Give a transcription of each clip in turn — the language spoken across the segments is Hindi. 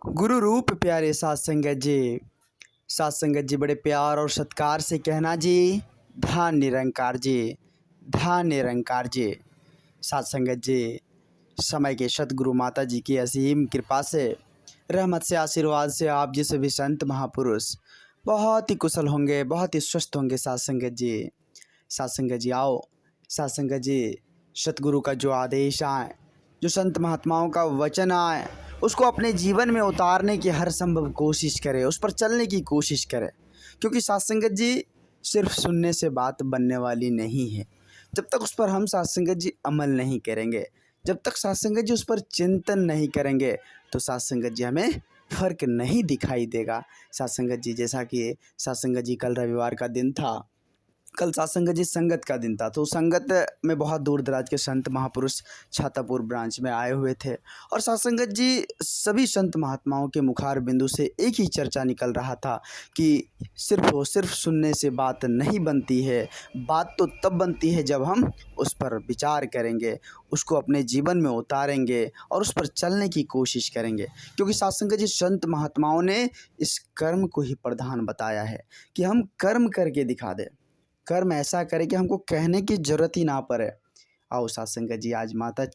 गुरु रूप प्यारे साथ संगत जी। साथ संगत जी बड़े प्यार और सत्कार से कहना जी, ध्यान निरंकार जी, ध्यान निरंकार जी। साथ संगत जी, समय के सतगुरु माता जी की असीम कृपा से, रहमत से, आशीर्वाद से आप जैसे भी संत महापुरुष बहुत ही कुशल होंगे, बहुत ही स्वस्थ होंगे। साथ संगत जी, साथ संगत जी आओ, साथ संगत जी, सतगुरु का जो आदेश आए, जो संत महात्माओं का वचन आए, उसको अपने जीवन में उतारने की हर संभव कोशिश करें, उस पर चलने की कोशिश करें। क्योंकि साथ संगत जी, सिर्फ सुनने से बात बनने वाली नहीं है। जब तक उस पर हम साथ संगत जी अमल नहीं करेंगे, जब तक साथ संगत जी उस पर चिंतन नहीं करेंगे, तो साथ संगत जी हमें फ़र्क नहीं दिखाई देगा। साथ संगत जी, जैसा कि साथ संगत जी कल रविवार का दिन था, कल साथ संगत जी संगत का दिन था, तो संगत में बहुत दूर दराज के संत महापुरुष छातापुर ब्रांच में आए हुए थे। और साथ संगत जी, सभी संत महात्माओं के मुखार बिंदु से एक ही चर्चा निकल रहा था कि सिर्फ सुनने से बात नहीं बनती है, बात तो तब बनती है जब हम उस पर विचार करेंगे, उसको अपने जीवन में उतारेंगे और उस पर चलने की कोशिश करेंगे। क्योंकि साथ संगत जी, संत महात्माओं ने इस कर्म को ही प्रधान बताया है कि हम कर्म करके दिखा दें, कर्म ऐसा करें कि हमको कहने की ज़रूरत ही ना पड़े। आओ साथ संगत जी, आज माता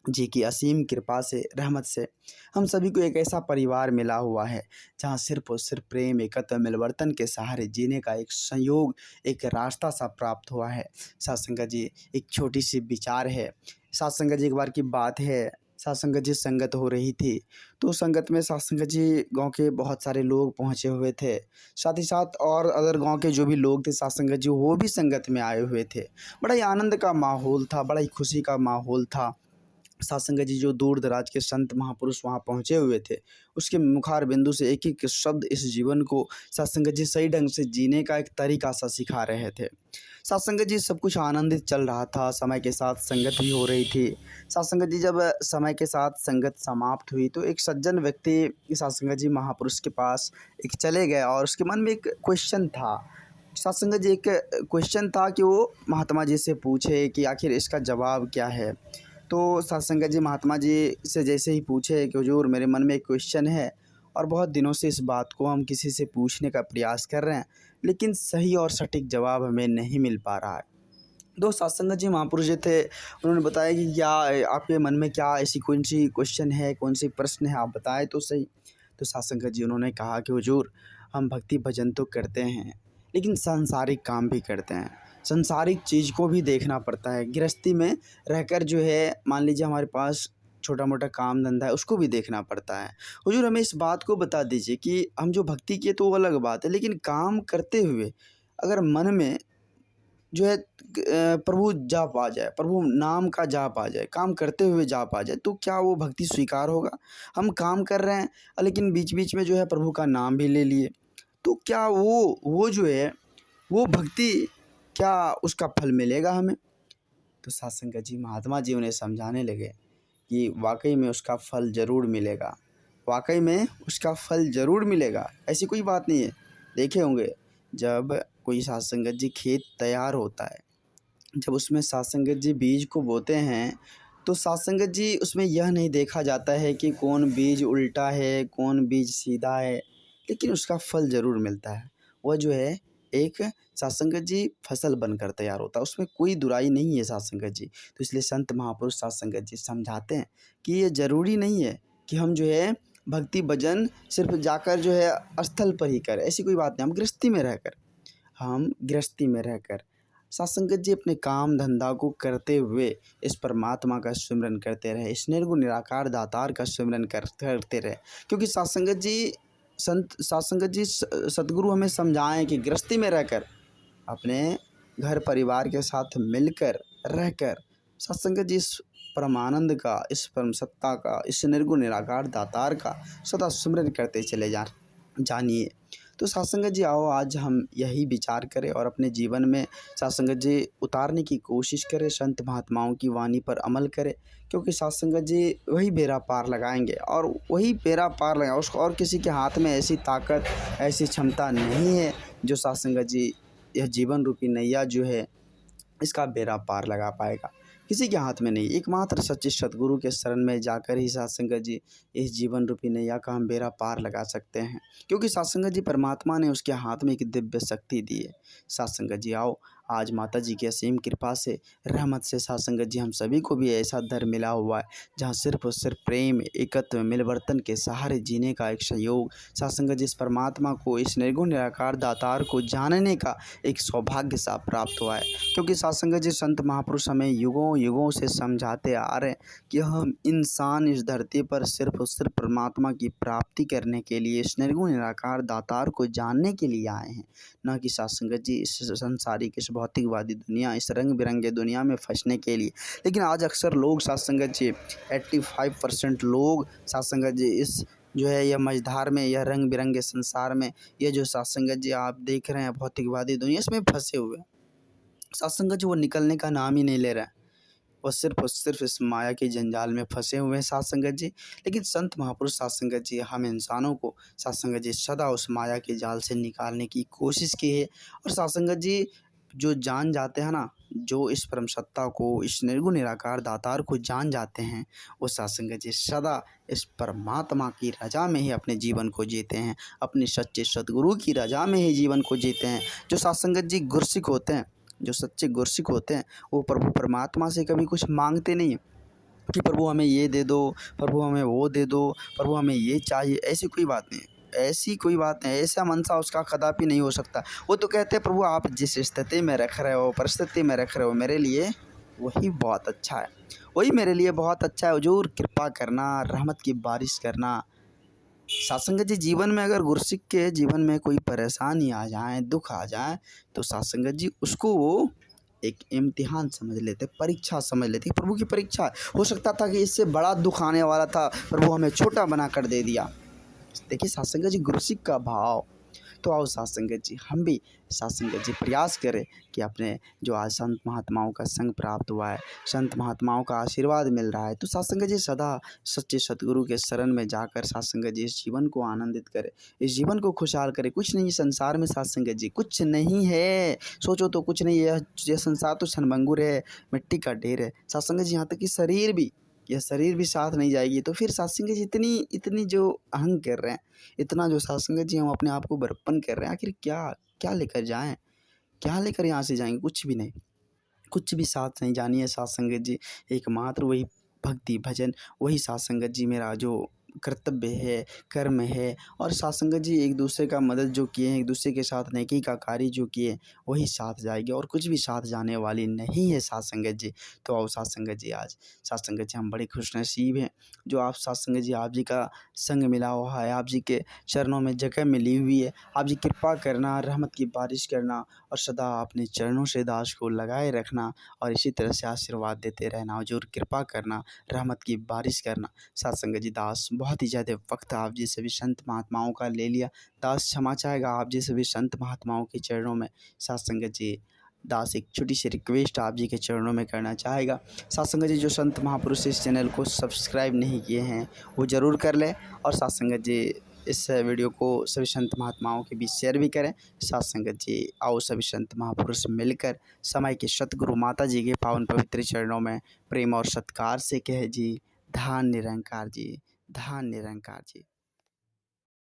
जी की असीम कृपा से, रहमत से हम सभी को एक ऐसा परिवार मिला हुआ है जहाँ सिर्फ और सिर्फ प्रेम, एकता, मिलवर्तन के सहारे जीने का एक संयोग, एक रास्ता सा प्राप्त हुआ है। साथ संगत जी, एक छोटी सी विचार है। साथ संगत जी, एक बार की बात है, साथ संगत जी संगत हो रही थी, तो संगत में साथ संगत जी गांव के बहुत सारे लोग पहुंचे हुए थे। साथ ही साथ और अदर गांव के जो भी लोग थे साथ संगत जी, वो भी संगत में आए हुए थे। बड़ा ही आनंद का माहौल था, बड़ा ही खुशी का माहौल था। साथ संगत जी, जो दूर दराज के संत महापुरुष वहाँ पहुँचे हुए थे, उसके मुखार बिंदु से एक एक शब्द इस जीवन को साथ संगत जी सही ढंग से जीने का एक तरीका सा सिखा रहे थे। साथ संगत जी, सब कुछ आनंदित चल रहा था, समय के साथ संगत भी हो रही थी। साथ संगत जी, जब समय के साथ संगत समाप्त हुई तो एक सज्जन व्यक्ति साथ संगत जी महापुरुष के पास एक चले गए और उसके मन में एक क्वेश्चन था। साथ संगत जी, एक क्वेश्चन था कि वो महात्मा जी से पूछे कि आखिर इसका जवाब क्या है। तो साथ संगत जी महात्मा जी से जैसे ही पूछे कि हुजूर, मेरे मन में एक क्वेश्चन है और बहुत दिनों से इस बात को हम किसी से पूछने का प्रयास कर रहे हैं, लेकिन सही और सटीक जवाब हमें नहीं मिल पा रहा है। दो साथ संगत जी महापुरुष जो थे, उन्होंने बताया कि क्या आपके मन में क्या ऐसी कौन सी क्वेश्चन है, कौन सी प्रश्न है, आप बताएं तो सही। तो साथ संगत जी उन्होंने कहा कि हुजूर, हम भक्ति भजन तो करते हैं, लेकिन सांसारिक काम भी करते हैं, सांसारिक चीज़ को भी देखना पड़ता है। गृहस्थी में रहकर जो है, मान लीजिए हमारे पास छोटा मोटा काम धंधा है, उसको भी देखना पड़ता है। हुजूर, हमें इस बात को बता दीजिए कि हम जो भक्ति किए तो वो अलग बात है, लेकिन काम करते हुए अगर मन में जो है प्रभु जाप आ जाए, प्रभु नाम का जाप आ जाए, काम करते हुए जाप आ जाए, तो क्या वो भक्ति स्वीकार होगा? हम काम कर रहे हैं लेकिन बीच बीच में जो है प्रभु का नाम भी ले लिए, तो क्या वो जो है वो भक्ति, क्या उसका फल मिलेगा हमें? तो साथ संगत जी महात्मा जी उन्हें समझाने लगे कि वाकई में उसका फल ज़रूर मिलेगा, वाकई में उसका फल ज़रूर मिलेगा, ऐसी कोई बात नहीं है। देखे होंगे, जब कोई साथ संगत जी खेत तैयार होता है, जब उसमें साथ संगत जी बीज को बोते हैं, तो साथ संगत जी उसमें यह नहीं देखा जाता है कि कौन बीज उल्टा है, कौन बीज सीधा है, लेकिन उसका फल ज़रूर मिलता है। वह जो है एक साथ संगत जी फसल बनकर तैयार होता है, उसमें कोई दुराई नहीं है साथ संगत जी। तो इसलिए संत महापुरुष साथ संगत जी समझाते हैं कि ये ज़रूरी नहीं है कि हम जो है भक्ति भजन सिर्फ जाकर जो है स्थल पर ही करें, ऐसी कोई बात नहीं। हम गृहस्थी में रहकर साथ संगत जी अपने काम धंधा को करते हुए इस परमात्मा का स्मरण करते रहे, इस निर्गुण निराकार दातार का स्मरण करते रहे। क्योंकि साथ संगत जी सतगुरु हमें समझाएं कि गृहस्थी में रहकर अपने घर परिवार के साथ मिलकर रहकर साथ संगत जी इस परमानंद का, इस परम सत्ता का, इस निर्गुण निराकार दातार का सदा स्मरण करते चले जानिए। तो साथ संगत जी आओ, आज हम यही विचार करें और अपने जीवन में साथ संगत जी उतारने की कोशिश करें, संत महात्माओं की वाणी पर अमल करें। क्योंकि साथ संगत जी वही बेड़ा पार लगाएंगे और वही बेड़ा पार लगाए, उसको और किसी के हाथ में ऐसी ताकत, ऐसी क्षमता नहीं है जो साथ संगत जी यह जीवन रूपी नैया जो है इसका बेड़ा पार लगा पाएगा। किसी के हाथ में नहीं। एकमात्र सच्चे सद्गुरु के शरण में जाकर ही साथ संगत जी इस जीवन रूपी नैया का हम बेड़ा पार लगा सकते हैं, क्योंकि साथ संगत जी परमात्मा ने उसके हाथ में एक दिव्य शक्ति दी है। साथ संगत जी आओ आज माता जी की असीम कृपा से, रहमत से साथ संगत जी हम सभी को भी ऐसा दर मिला हुआ है जहाँ सिर्फ और सिर्फ प्रेम, एकत्व, मिलवर्तन के सहारे जीने का एक सहयोग, साथ संगत जी इस परमात्मा को, इस निर्गुण निराकार दातार को जानने का एक सौभाग्य सा प्राप्त हुआ है। क्योंकि साथ संगत जी संत महापुरुष हमें युगों युगों से समझाते आ रहे हैं कि हम इंसान इस धरती पर सिर्फ और सिर्फ परमात्मा की प्राप्ति करने के लिए, इस निर्गुण निराकार दातार को जानने के लिए आए हैं, न कि साथ संगत जी इस संसारिक, इस भौतिकवादी दुनिया, इस रंग बिरंगे दुनिया में फंसने के लिए। लेकिन आज अक्सर लोग साथ संगत जी 85% लोग साथ संगत जी इस जो है यह मझधार में, यह रंग बिरंगे संसार में, ये जो साथ संगत जी आप देख रहे हैं भौतिकवादी दुनिया, इसमें फंसे हुए हैं। साथ संगत जी वो निकलने का नाम ही नहीं ले रहा है, वो सिर्फ और सिर्फ इस माया के जंजाल में फंसे हुए हैं साथ संगत जी। लेकिन संत महापुरुष साथ संगत जी हम इंसानों को साथ संगत जी सदा उस माया के जाल से निकालने की कोशिश की है। और साथ संगत जी जो जान जाते हैं ना, जो इस परम सत्ता को, इस निर्गुण निराकार दातार को जान जाते हैं, वो साथ संगत जी सदा इस परमात्मा की रजा में ही अपने जीवन को जीते हैं, अपने सच्चे सद्गुरु की रजा में ही जीवन को जीते हैं। जो साथ संगत जी गुरसिक होते हैं, जो सच्चे गुरसिक होते हैं, वो प्रभु परमात्मा से कभी कुछ मांगते नहीं कि प्रभु हमें ये दे दो, प्रभु हमें वो दे दो, प्रभु हमें ये चाहिए। ऐसी कोई बात नहीं, ऐसी कोई बात नहीं, ऐसा मनसा उसका कदापि नहीं हो सकता। वो तो कहते हैं प्रभु आप जिस स्थिति में रख रहे हो, परिस्थिति में रख रहे हो, मेरे लिए वही बहुत अच्छा है, वही मेरे लिए बहुत अच्छा है। हुजूर कृपा करना, रहमत की बारिश करना। साथ संगत जी जीवन में अगर गुरसिक के जीवन में कोई परेशानी आ जाए, दुख आ जाए, तो साथ संगत जी उसको वो एक इम्तिहान समझ लेते, परीक्षा समझ लेते, प्रभु की परीक्षा है। हो सकता था कि इससे बड़ा दुख आने वाला था, प्रभु हमें छोटा बना कर दे दिया। देखिए साथ संगत जी गुरसिक का भाव। तो आओ साथ संगत जी हम भी साथ संगत जी प्रयास करें कि अपने जो आज संत महात्माओं का संग प्राप्त हुआ है, संत महात्माओं का आशीर्वाद मिल रहा है, तो साथ संगत जी सदा सच्चे सतगुरु के शरण में जाकर साथ संगत जी इस जीवन को आनंदित करें, इस जीवन को खुशहाल करें। कुछ नहीं संसार में साथ संगत जी, कुछ नहीं है, सोचो तो कुछ नहीं है। यह संसार तो क्षणभंगुर है, मिट्टी का ढेर है साथ संगत जी। यहाँ तक कि शरीर भी, यह शरीर भी साथ नहीं जाएगी। तो फिर साथ संगत जी इतनी जो अहंग कर रहे हैं, इतना जो साथ संगत जी हम अपने आप को बड़प्पन कर रहे हैं, आखिर क्या क्या लेकर जाएं, क्या लेकर यहाँ से जाएंगे? कुछ भी नहीं, कुछ भी साथ नहीं जानी है साथ संगत जी। एकमात्र वही भक्ति भजन, वही साथ संगत जी मेरा जो कर्तव्य है, कर्म है। और साथ संगत जी एक दूसरे का मदद जो किए हैं, एक दूसरे के साथ नेकी का कार्य जो किए, वही साथ जाएगी, और कुछ भी साथ जाने वाली नहीं है साथ संगत जी। तो आओ साथ संगत जी आज साथ संगत जी हम बड़े खुशनसीब हैं जो आप साथ संगत जी, आप जी का संग मिला हुआ है, आप जी के चरणों में जगह मिली हुई है। आप जी कृपा करना, रहमत की बारिश करना, और सदा अपने चरणों से दास को लगाए रखना, और इसी तरह से आशीर्वाद देते रहना। हुजूर कृपा करना, रहमत की बारिश करना। साथ संगत जी दास बहुत ही ज़्यादा वक्त आप जी सभी संत महात्माओं का ले लिया, दास क्षमा चाहेगा आप जी सभी संत महात्माओं के चरणों में। साथ संगत जी दास एक छोटी सी रिक्वेस्ट आप जी के चरणों में करना चाहेगा। साथ संगत जी जो संत महापुरुष इस चैनल को सब्सक्राइब नहीं किए हैं वो ज़रूर कर लें, और साथ संगत जी इस वीडियो को सभी संत महात्माओं के बीच शेयर भी करें। साथ संगत जी आओ सभी संत महापुरुष मिलकर समय के सतगुरु माता जी के पावन पवित्र चरणों में प्रेम और सत्कार से कहे जी, धान निरंकार जी, धान निरंकार जी।